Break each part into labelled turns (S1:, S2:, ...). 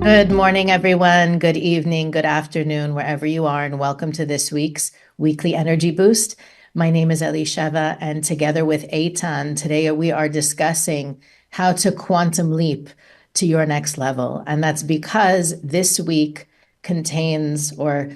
S1: Good morning, everyone. Good evening, good afternoon, wherever you are, and welcome to this week's weekly energy boost. My name is Elisheva, and together with Eitan, today we are discussing how to quantum leap to your next level. And that's because this week contains, or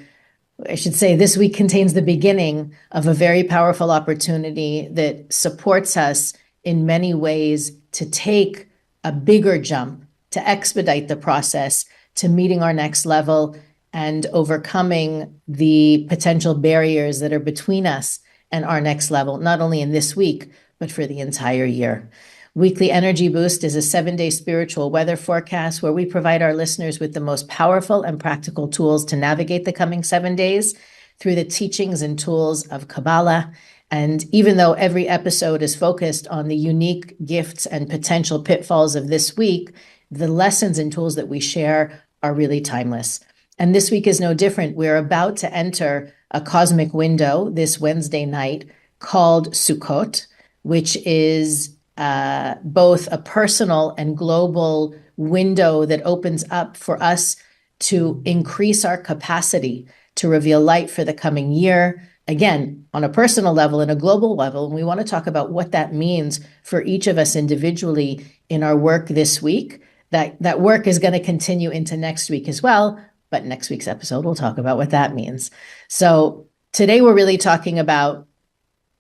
S1: I should say, this week contains the beginning of a very powerful opportunity that supports us in many ways to take a bigger jump, to expedite the process to meeting our next level and overcoming the potential barriers that are between us and our next level, not only in this week, but for the entire year. Weekly Energy Boost is a 7-day spiritual weather forecast where we provide our listeners with the most powerful and practical tools to navigate the coming 7 days through the teachings and tools of Kabbalah. And even though every episode is focused on the unique gifts and potential pitfalls of this week, the lessons and tools that we share are really timeless. And this week is no different. We're about to enter a cosmic window this Wednesday night called Sukkot, which is both a personal and global window that opens up for us to increase our capacity to reveal light for the coming year. Again, on a personal level and a global level, and we want to talk about what that means for each of us individually in our work this week. That work is going to continue into next week as well, but next week's episode, we'll talk about what that means. So today we're really talking about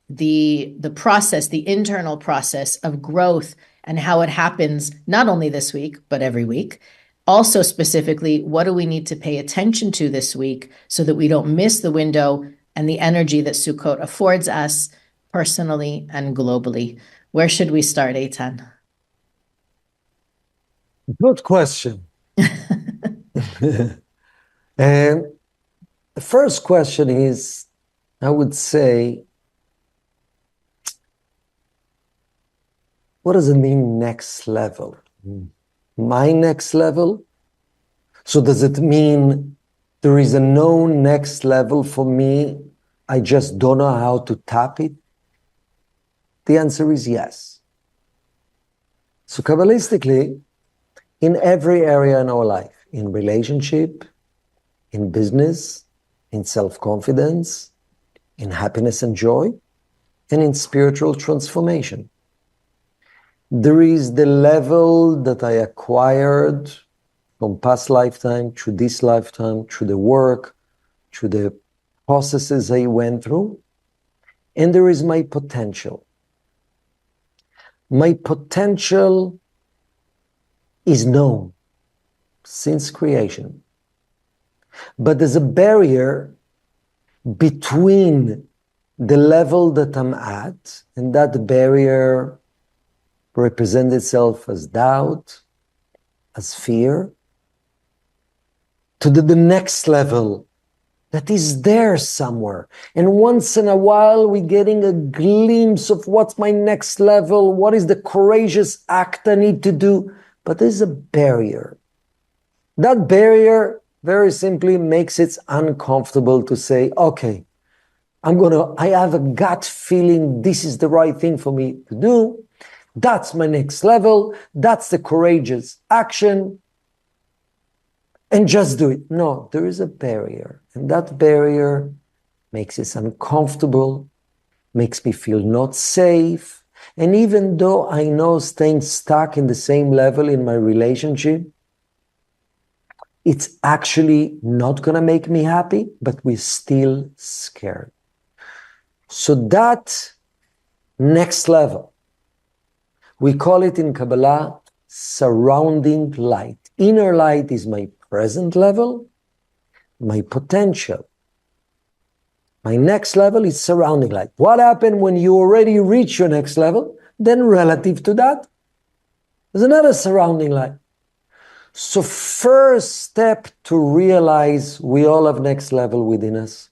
S1: the process, the internal process of growth and how it happens not only this week, but every week. Also specifically, what do we need to pay attention to this week so that we don't miss the window and the energy that Sukkot affords us personally and globally. Where should we start, Eitan?
S2: Good question. And the first question is, I would say, what does it mean next level? My next level? So does it mean there is a known next level for me? I just don't know how to tap it? The answer is yes. So Kabbalistically, in every area in our life, in relationship, in business, in self-confidence, in happiness and joy, and in spiritual transformation, there is the level that I acquired from past lifetime, through this lifetime, through the work, through the processes I went through, and there is my potential. My potential is known since creation. But there's a barrier between the level that I'm at, and that barrier represents itself as doubt, as fear, to the next level that is there somewhere. And once in a while, we're getting a glimpse of what's my next level, what is the courageous act I need to do. But there's a barrier. That barrier very simply makes it uncomfortable to say, okay, I have a gut feeling this is the right thing for me to do. That's my next level. That's the courageous action. And just do it. No, there is a barrier. And that barrier makes it uncomfortable, makes me feel not safe. And even though I know staying stuck in the same level in my relationship, it's actually not going to make me happy, but we're still scared. So that next level, we call it in Kabbalah surrounding light. Inner light is my present level, my potential. My next level is surrounding light. What happened when you already reach your next level? Then relative to that, there's another surrounding light. So first step to realize we all have next level within us.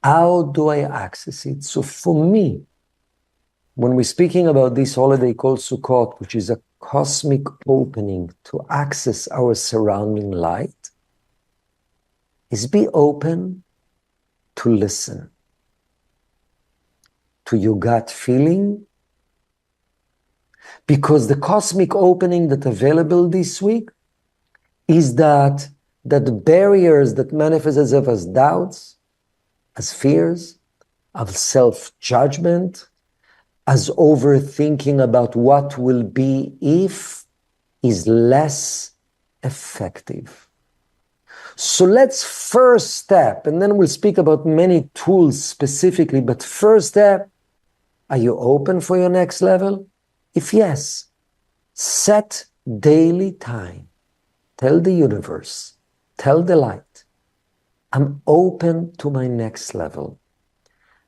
S2: How do I access it? So for me, when we're speaking about this holiday called Sukkot, which is a cosmic opening to access our surrounding light, is be open to listen to your gut feeling, because the cosmic opening that's available this week is that the barriers that manifest itself as doubts, as fears, of self-judgment, as overthinking about what will be if, is less effective. So let's first step, and then we'll speak about many tools specifically, but first step, are you open for your next level? If yes, set daily time. Tell the universe, tell the light, I'm open to my next level.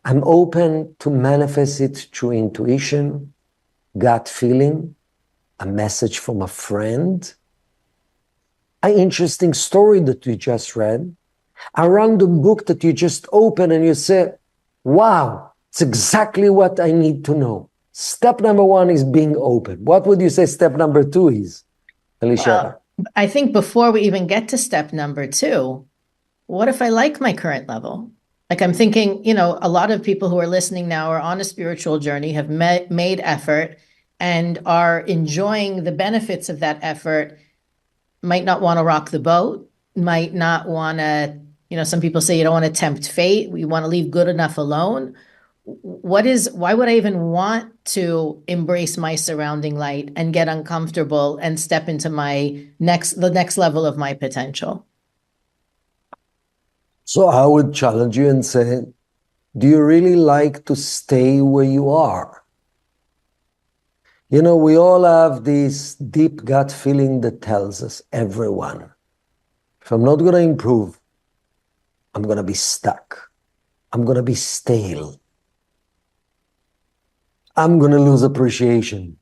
S2: I'm open to manifest it through intuition, gut feeling, a message from a friend, an interesting story that you just read, a random book that you just open and you say, wow, it's exactly what I need to know. Step number one is being open. What would you say step number two is, Elisheva?
S1: Well, I think before we even get to step number two, what if I like my current level? Like I'm thinking, a lot of people who are listening now are on a spiritual journey, have made effort and are enjoying the benefits of that effort, might not want to rock the boat, might not want to, some people say you don't want to tempt fate. We want to leave good enough alone. Why would I even want to embrace my surrounding light and get uncomfortable and step into the next level of my potential?
S2: So I would challenge you and say, do you really like to stay where you are? We all have this deep gut feeling that tells us, everyone, if I'm not going to improve, I'm going to be stuck. I'm going to be stale. I'm going to lose appreciation.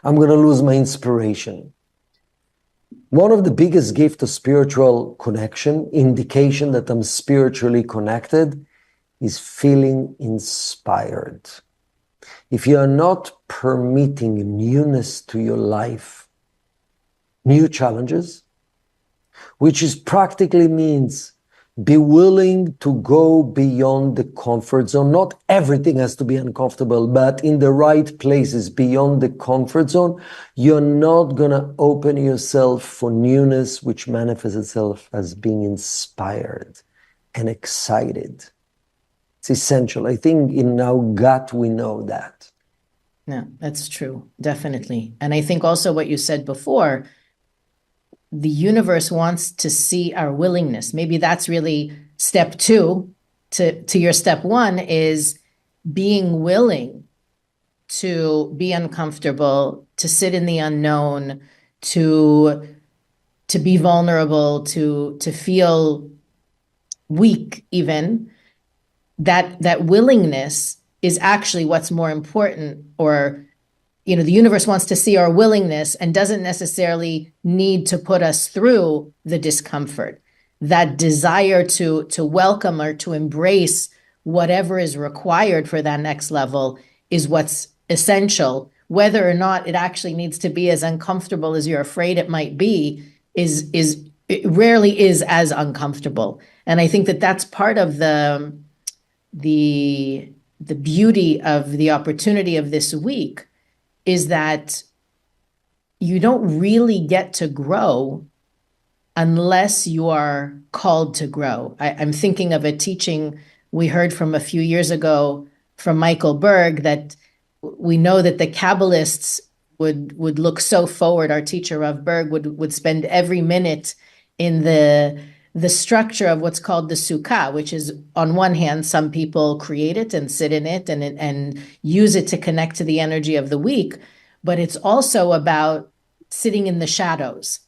S2: I'm going to lose my inspiration. One of the biggest gifts of spiritual connection, indication that I'm spiritually connected, is feeling inspired. If you are not permitting newness to your life, new challenges, which is practically means be willing to go beyond the comfort zone. Not everything has to be uncomfortable, but in the right places beyond the comfort zone, you're not going to open yourself for newness, which manifests itself as being inspired and excited. It's essential. I think in our gut, we know that.
S1: Yeah, that's true. Definitely. And I think also what you said before, the universe wants to see our willingness. Maybe that's really step two to your step one, is being willing to be uncomfortable, to sit in the unknown, to be vulnerable, to feel weak even. That willingness is actually what's more important, or the universe wants to see our willingness and doesn't necessarily need to put us through the discomfort. That desire to welcome or to embrace whatever is required for that next level is what's essential. Whether or not it actually needs to be as uncomfortable as you're afraid it might be, it rarely is as uncomfortable. And I think that that's part of the beauty of the opportunity of this week, is that you don't really get to grow unless you are called to grow. I'm thinking of a teaching we heard from a few years ago from Michael Berg, that we know that the Kabbalists would look so forward. Our teacher Rav Berg would spend every minute in the structure of what's called the sukkah, which is, on one hand, some people create it and sit in it and use it to connect to the energy of the week, but it's also about sitting in the shadows.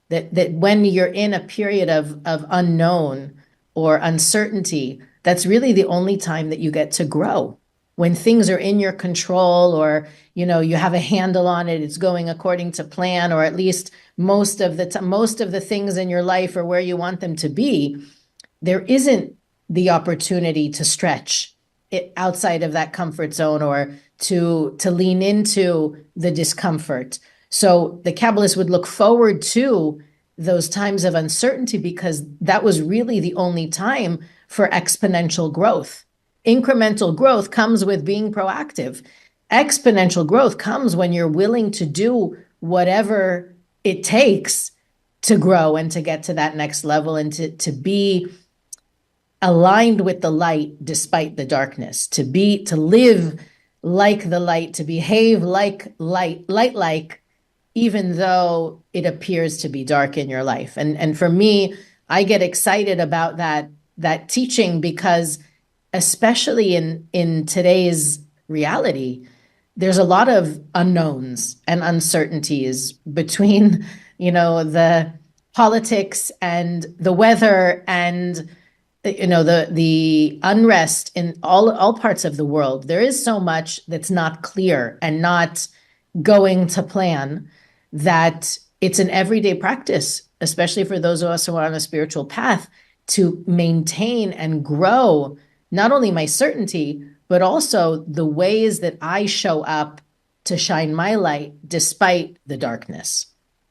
S1: That when you're in a period of unknown or uncertainty, that's really the only time that you get to grow. When things are in your control, or you have a handle on it, it's going according to plan, or at least most of the things in your life are where you want them to be, there isn't the opportunity to stretch it outside of that comfort zone, or to lean into the discomfort. So the Kabbalists would look forward to those times of uncertainty, because that was really the only time for exponential growth. Incremental growth comes with being proactive. Exponential growth comes when you're willing to do whatever it takes to grow and to get to that next level and to be aligned with the light despite the darkness, to live like the light, to behave like light like, even though it appears to be dark in your life. And for me, I get excited about that teaching because especially in today's reality, there's a lot of unknowns and uncertainties between, the politics and the weather and the unrest in all parts of the world. There is so much that's not clear and not going to plan, that it's an everyday practice, especially for those of us who are on a spiritual path, to maintain and grow not only my certainty, but also the ways that I show up to shine my light despite the darkness.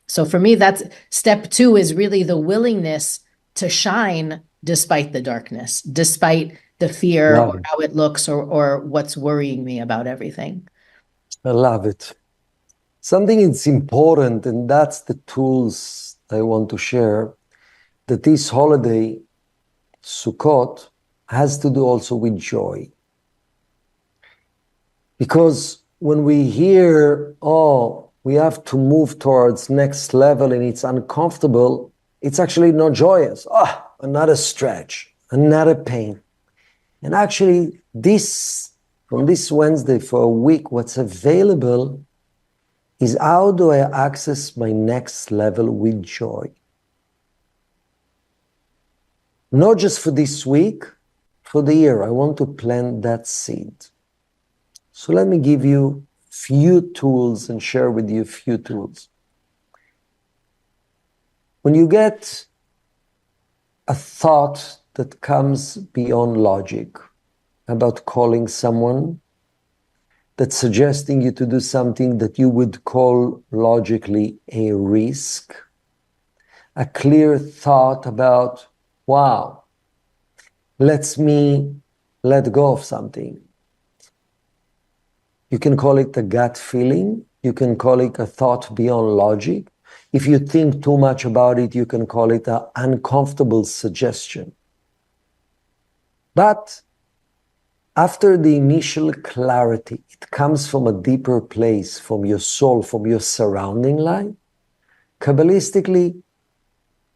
S1: So for me, that's step 2, is really the willingness to shine despite the darkness, despite the fear or how it looks or what's worrying me about everything.
S2: I love it. Something is important, and that's the tools I want to share, that this holiday, Sukkot, has to do also with joy. Because when we hear, oh, we have to move towards next level and it's uncomfortable, it's actually not joyous. Oh, another stretch, another pain. And actually, from this Wednesday for a week, what's available is how do I access my next level with joy? Not just for this week, for the year. I want to plant that seed. So let me give you a few tools and share with you a few tools. When you get a thought that comes beyond logic about calling someone, that's suggesting you to do something that you would call logically a risk, a clear thought about, wow, lets me let go of something. You can call it a gut feeling. You can call it a thought beyond logic. If you think too much about it, you can call it an uncomfortable suggestion. But after the initial clarity, it comes from a deeper place, from your soul, from your surrounding life. Kabbalistically,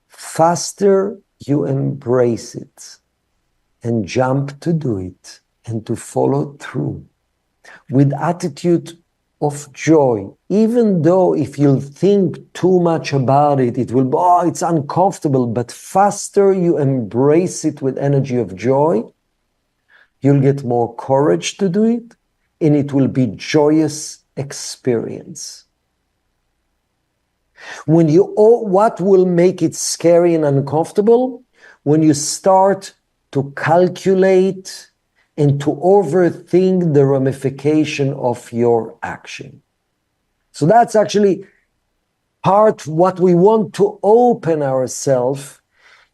S2: faster you embrace it and jump to do it and to follow through with attitude of joy, even though if you think too much about it, it will, it's uncomfortable, but faster you embrace it with energy of joy, you'll get more courage to do it, and it will be joyous experience. What will make it scary and uncomfortable? When you start to calculate and to overthink the ramification of your action. So that's actually part what we want to open ourselves,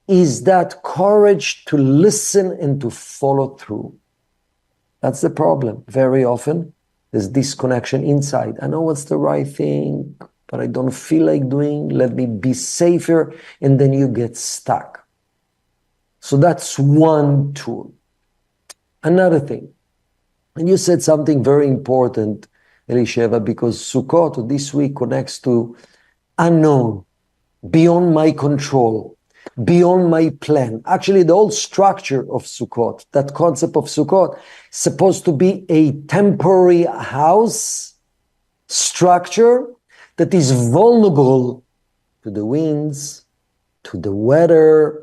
S2: is that courage to listen and to follow through. That's the problem. Very often, there's disconnection inside. I know what's the right thing, but I don't feel like doing. Let me be safer. And then you get stuck. So that's one tool. Another thing, and you said something very important, Elisheva, because Sukkot this week connects to unknown, beyond my control, beyond my plan. Actually, the whole structure of Sukkot, that concept of Sukkot, is supposed to be a temporary house structure that is vulnerable to the winds, to the weather,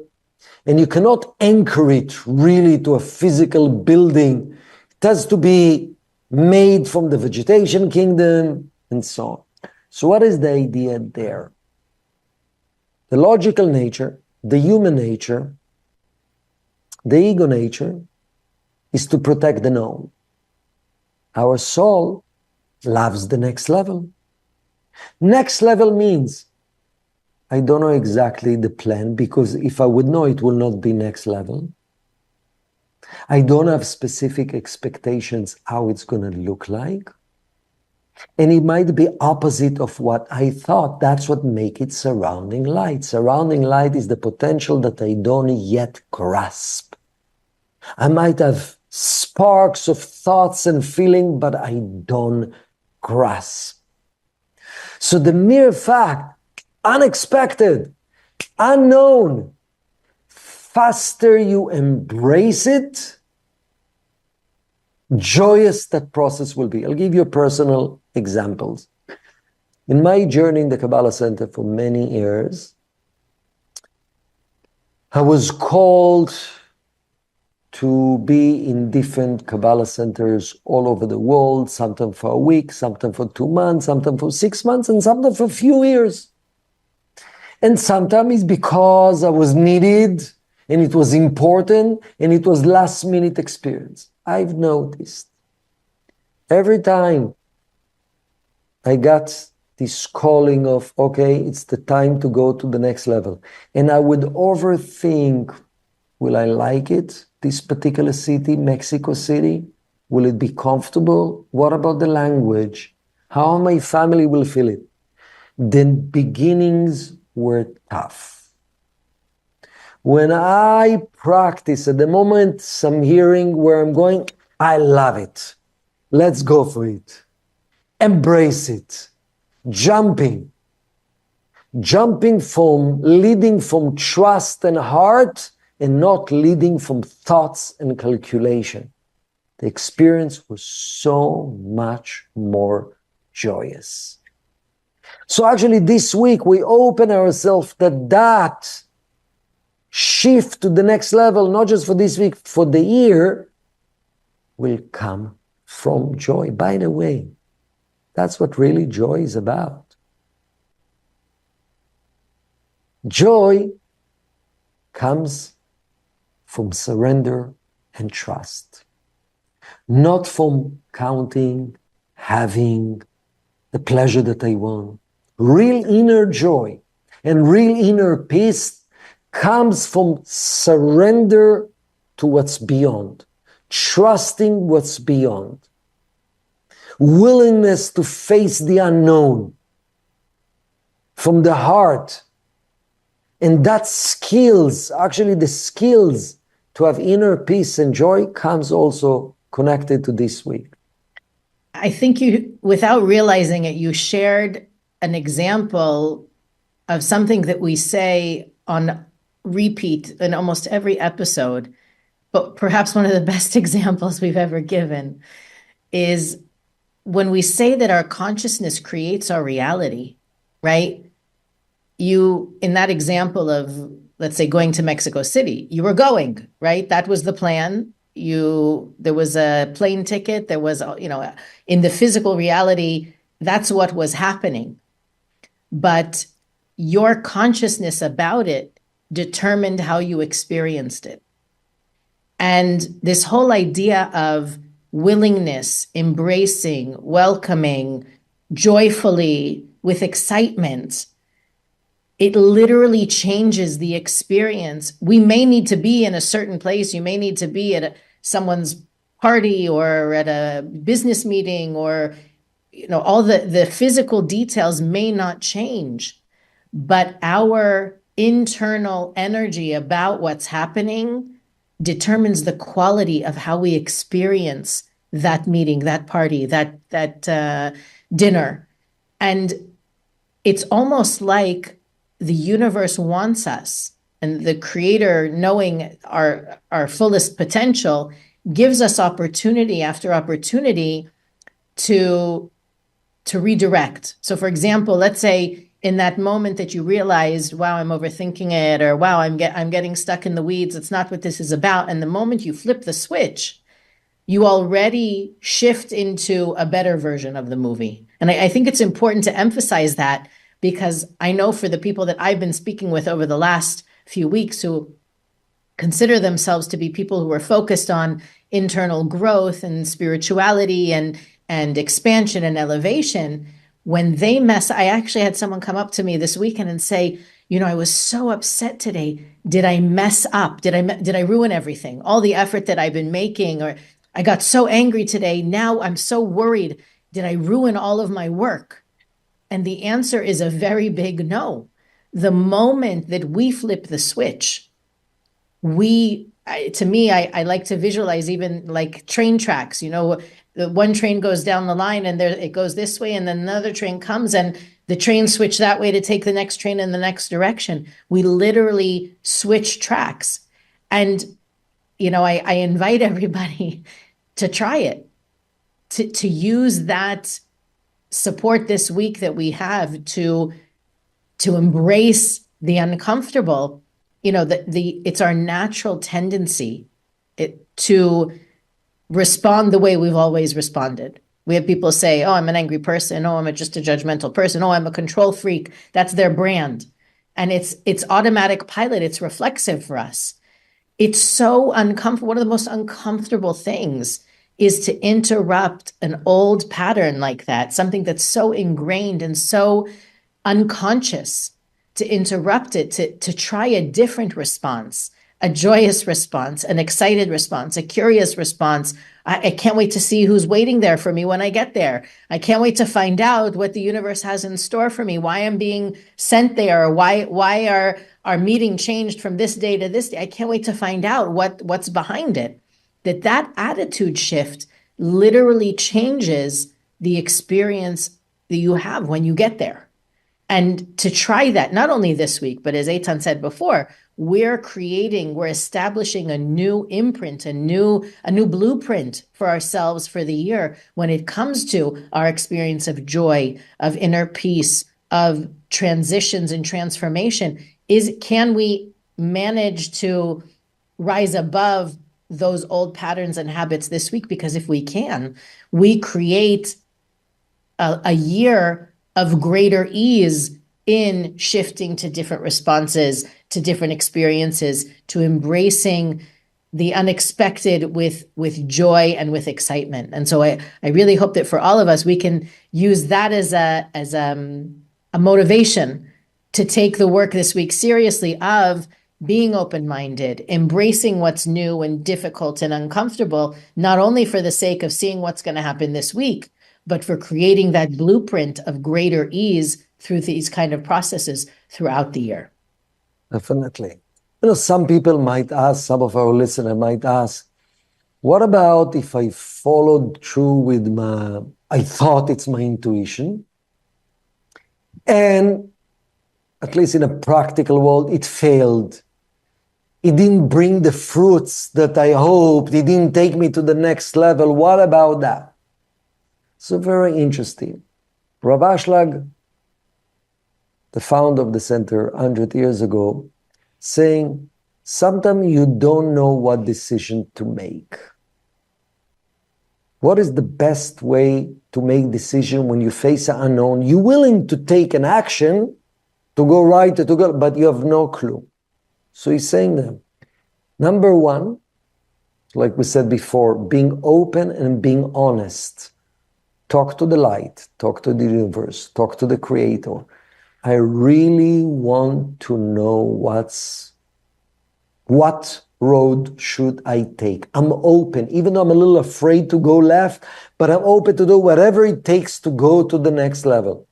S2: and you cannot anchor it really to a physical building. It has to be made from the vegetation kingdom and so on. So what is the idea there? The logical nature, the human nature, the ego nature is to protect the known. Our soul loves the next level. Next level means I don't know exactly the plan, because if I would know, it will not be next level. I don't have specific expectations how it's going to look like. And it might be opposite of what I thought. That's what makes it surrounding light. Surrounding light is the potential that I don't yet grasp. I might have sparks of thoughts and feeling, but I don't grasp. So the mere fact, unexpected, unknown, faster you embrace it, joyous that process will be. I'll give you personal examples. In my journey in the Kabbalah Center for many years, I was called to be in different Kabbalah centers all over the world, sometimes for a week, sometimes for 2 months, sometimes for 6 months, and sometimes for a few years. And sometimes it's because I was needed, and it was important, and it was last minute experience. I've noticed every time I got this calling of, okay, it's the time to go to the next level. And I would overthink, will I like it? This particular city, Mexico City, will it be comfortable? What about the language? How my family will feel it? Then beginnings were tough. When I practice, at the moment I'm hearing where I'm going, I love it. Let's go for it. Embrace it. Jumping from, leading from trust and heart, and not leading from thoughts and calculation. The experience was so much more joyous. So actually this week we open ourselves that shift to the next level, not just for this week, for the year, will come from joy. By the way, that's what really joy is about. Joy comes from surrender and trust, not from counting, having the pleasure that I want. Real inner joy and real inner peace comes from surrender to what's beyond, trusting what's beyond, willingness to face the unknown from the heart. And that skills, actually the skills to have inner peace and joy, comes also connected to this week.
S1: I think you, without realizing it, you shared an example of something that we say on repeat in almost every episode, but perhaps one of the best examples we've ever given is when we say that our consciousness creates our reality, right? You, in that example of, let's say, going to Mexico City, you were going, right? That was the plan. There was a plane ticket, there was, in the physical reality, that's what was happening. But your consciousness about it determined how you experienced it. And this whole idea of willingness, embracing, welcoming, joyfully, with excitement, it literally changes the experience. We may need to be in a certain place. You may need to be at someone's party or at a business meeting, or all the physical details may not change, but our internal energy about what's happening determines the quality of how we experience that meeting, that party, that dinner. And it's almost like the universe wants us, and the Creator, knowing our fullest potential, gives us opportunity after opportunity to redirect. So for example, let's say in that moment that you realized, wow, I'm overthinking it, or wow, I'm getting stuck in the weeds, it's not what this is about. And the moment you flip the switch, you already shift into a better version of the movie. And I think it's important to emphasize that, because I know for the people that I've been speaking with over the last few weeks who consider themselves to be people who are focused on internal growth and spirituality and expansion and elevation, when they mess, I actually had someone come up to me this weekend and say, I was so upset today. Did I mess up? Did I ruin everything? All the effort that I've been making, or I got so angry today. Now I'm so worried. Did I ruin all of my work? And the answer is a very big no. The moment that we flip the switch, I like to visualize even like train tracks, the one train goes down the line and there it goes this way, and then another train comes and the train switch that way to take the next train in the next direction. We literally switch tracks. And, I invite everybody to try it, to use that support this week that we have to embrace the uncomfortable. It's our natural tendency to respond the way we've always responded. We have people say, oh, I'm an angry person. Oh, I'm just a judgmental person. Oh, I'm a control freak. That's their brand. And it's automatic pilot. It's reflexive for us. It's so uncomfortable. One of the most uncomfortable things is to interrupt an old pattern like that, something that's so ingrained and so unconscious, to interrupt it, to try a different response, a joyous response, an excited response, a curious response. I can't wait to see who's waiting there for me when I get there. I can't wait to find out what the universe has in store for me, why I'm being sent there, or why our meeting changed from this day to this day. I can't wait to find out what's behind it. That attitude shift literally changes the experience that you have when you get there. And to try that, not only this week, but as Eitan said before, we're establishing a new imprint, a new blueprint for ourselves for the year when it comes to our experience of joy, of inner peace, of transitions and transformation. Can we manage to rise above those old patterns and habits this week? Because if we can, we create a year of greater ease in shifting to different responses, to different experiences, to embracing the unexpected with joy and with excitement. And so I really hope that for all of us, we can use that as a motivation to take the work this week seriously, of being open-minded, embracing what's new and difficult and uncomfortable, not only for the sake of seeing what's going to happen this week, but for creating that blueprint of greater ease through these kind of processes throughout the year.
S2: Definitely. Some people might ask, some of our listeners might ask, what about if I followed through with I thought it's my intuition, and at least in a practical world, it failed. It didn't bring the fruits that I hoped. It didn't take me to the next level. What about that? So very interesting. Rav Ashlag, the founder of the center 100 years ago, saying, sometimes you don't know what decision to make. What is the best way to make decision when you face an unknown? You're willing to take an action to go right, to go, but you have no clue. So he's saying that, number one, like we said before, being open and being honest. Talk to the light, talk to the universe, talk to the creator. I really want to know what road should I take. I'm open, even though I'm a little afraid to go left, but I'm open to do whatever it takes to go to the next level.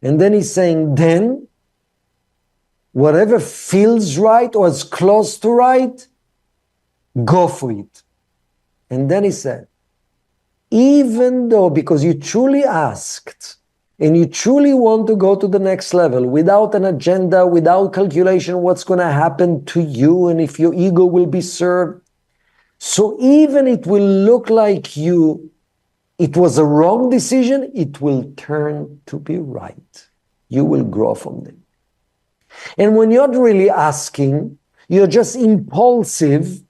S2: And then he's saying, then, whatever feels right or is close to right, go for it. And then he said, even though, because you truly asked and you truly want to go to the next level without an agenda, without calculation, what's going to happen to you and if your ego will be served. So even it will look like it was a wrong decision, it will turn to be right. You will grow from them. And when you're not really asking, you're just impulsive,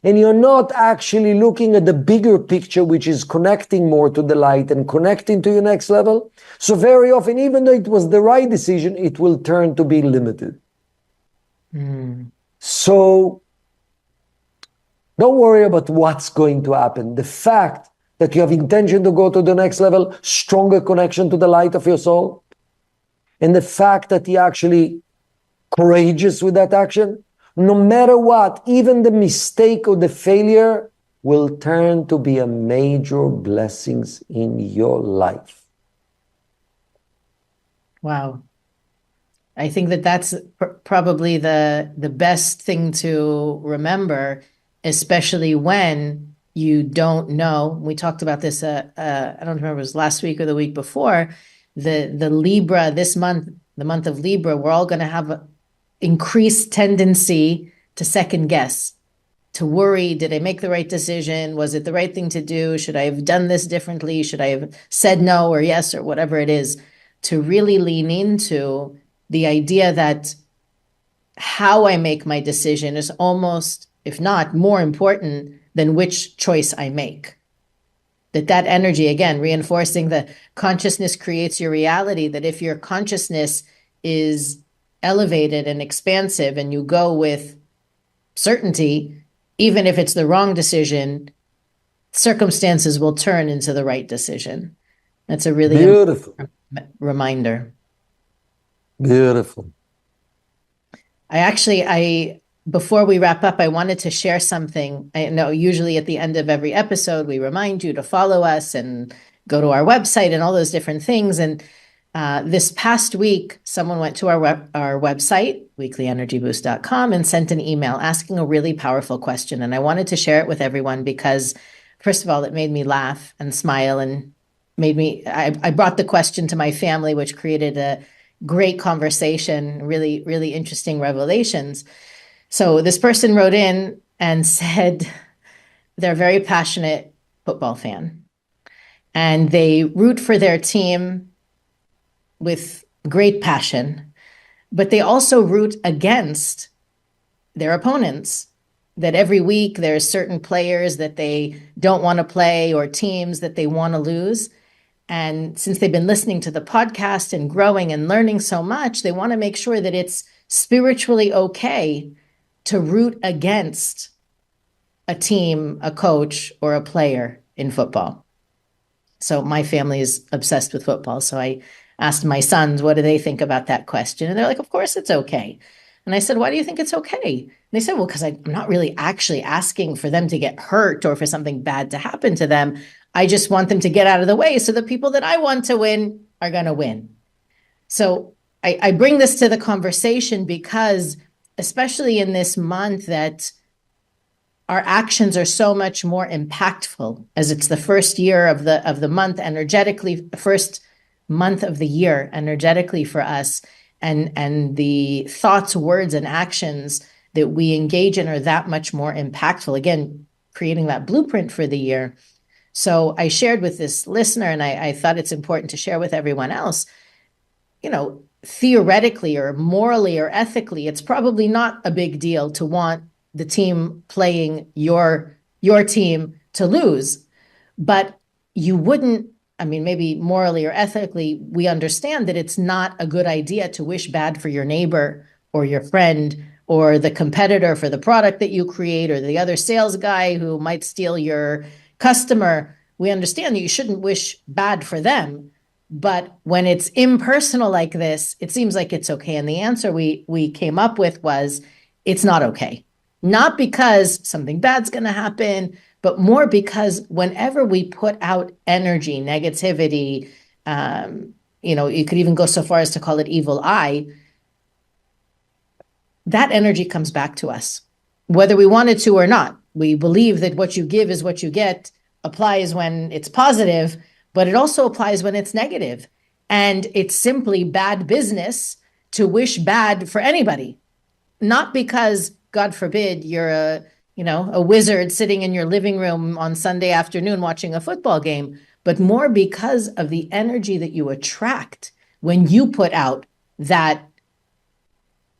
S2: and you're not actually looking at the bigger picture, which is connecting more to the light and connecting to your next level. So very often, even though it was the right decision, it will turn to be limited. So don't worry about what's going to happen. The fact that you have intention to go to the next level, stronger connection to the light of your soul, and the fact that you're actually courageous with that action, no matter what, even the mistake or the failure, will turn to be a major blessings in your life.
S1: Wow. I think that that's probably the best thing to remember, especially when you don't know. We talked about this. I don't remember if it was last week or the week before. The Libra this month, the month of Libra, we're all going to have an increased tendency to second guess, to worry. Did I make the right decision? Was it the right thing to do? Should I have done this differently? Should I have said no or yes or whatever it is? To really lean into the idea that how I make my decision is almost, if not more important than which choice I make. That energy, again, reinforcing the consciousness creates your reality, that if your consciousness is elevated and expansive and you go with certainty, even if it's the wrong decision, circumstances will turn into the right decision. That's a really
S2: beautiful
S1: reminder.
S2: Beautiful.
S1: Before we wrap up, I wanted to share something. I know usually at the end of every episode, we remind you to follow us and go to our website and all those different things. And this past week, someone went to our website, weeklyenergyboost.com, and sent an email asking a really powerful question. And I wanted to share it with everyone because, first of all, it made me laugh and smile and I brought the question to my family, which created a great conversation, really, really interesting revelations. So this person wrote in and said they're a very passionate football fan and they root for their team with great passion, but they also root against their opponents. That every week there's certain players that they don't want to play or teams that they want to lose. And since they've been listening to the podcast and growing and learning so much, they want to make sure that it's spiritually okay to root against a team, a coach, or a player in football. So my family is obsessed with football. So I asked my sons, what do they think about that question? And they're like, of course it's okay. And I said, why do you think it's okay? And they said, well, because I'm not really actually asking for them to get hurt or for something bad to happen to them. I just want them to get out of the way so the people that I want to win are going to win. So I bring this to the conversation because, especially in this month, that our actions are so much more impactful, as it's the first year of the month energetically, first month of the year energetically for us, and the thoughts, words, and actions that we engage in are that much more impactful. Again, creating that blueprint for the year. So I shared with this listener, and I thought it's important to share with everyone else, theoretically or morally or ethically, it's probably not a big deal to want the team playing your team to lose. But you wouldn't, maybe morally or ethically, we understand that it's not a good idea to wish bad for your neighbor or your friend or the competitor for the product that you create or the other sales guy who might steal your customer. We understand that you shouldn't wish bad for them, but when it's impersonal like this, it seems like it's okay. And the answer we came up with was, it's not okay. Not because something bad's going to happen, but more because whenever we put out energy, negativity, you could even go so far as to call it evil eye, that energy comes back to us, whether we wanted to or not. We believe that what you give is what you get applies when it's positive, but it also applies when it's negative. And it's simply bad business to wish bad for anybody. Not because, God forbid, you're a wizard sitting in your living room on Sunday afternoon watching a football game, but more because of the energy that you attract when you put out that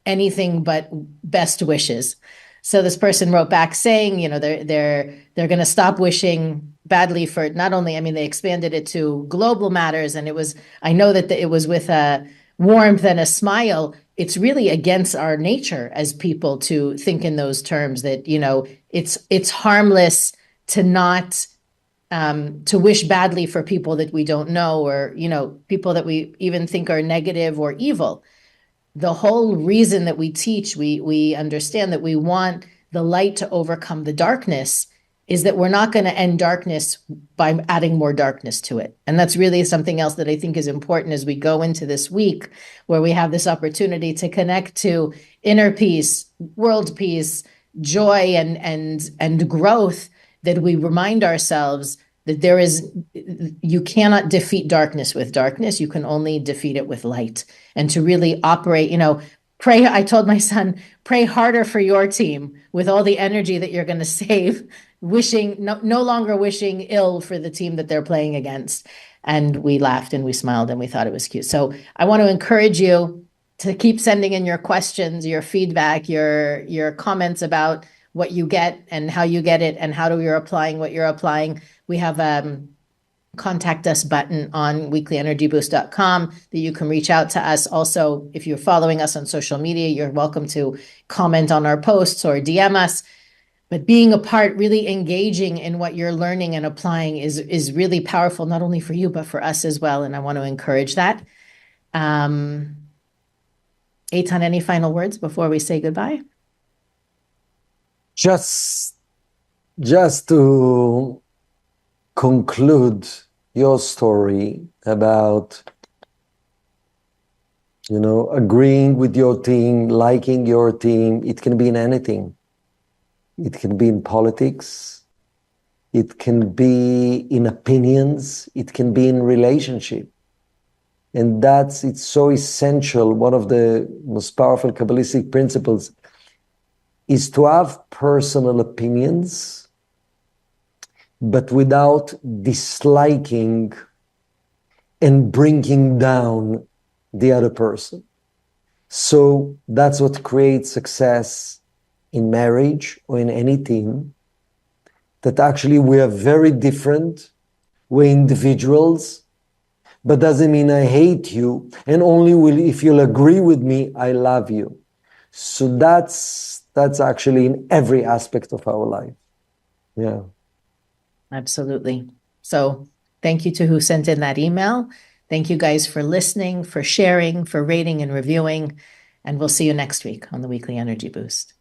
S1: anything but best wishes. So this person wrote back saying, they're going to stop wishing badly for not only, they expanded it to global matters, and I know that it was with a warmth and a smile. It's really against our nature as people to think in those terms that, it's harmless to not, to wish badly for people that we don't know, or, people that we even think are negative or evil. The whole reason that we teach, we understand that we want the light to overcome the darkness. is that we're not going to end darkness by adding more darkness to it. And that's really something else that I think is important as we go into this week, where we have this opportunity to connect to inner peace, world peace, joy, and growth, that we remind ourselves that you cannot defeat darkness with darkness. You can only defeat it with light. And to really operate, pray. I told my son, pray harder for your team with all the energy that you're going to save, no longer wishing ill for the team that they're playing against. And we laughed and we smiled and we thought it was cute. So I want to encourage you to keep sending in your questions, your feedback, your comments about what you get and how you get it and how you're applying what you're applying. We have contact us button on weeklyenergyboost.com that you can reach out to us. Also, if you're following us on social media, you're welcome to comment on our posts or DM us. But being a part, really engaging in what you're learning and applying is really powerful, not only for you, but for us as well. And I want to encourage that. Eitan, any final words before we say goodbye?
S2: Just to conclude your story about, agreeing with your team, liking your team. It can be in anything. It can be in politics. It can be in opinions. It can be in relationship. And it's so essential. One of the most powerful Kabbalistic principles is to have personal opinions, but without disliking and bringing down the other person. So that's what creates success in marriage or in any team, that actually we are very different, we're individuals, but doesn't mean I hate you, and if you'll agree with me, I love you. So that's actually in every aspect of our life. Yeah.
S1: Absolutely. So thank you to who sent in that email. Thank you guys for listening, for sharing, for rating and reviewing, and we'll see you next week on the Weekly Energy Boost.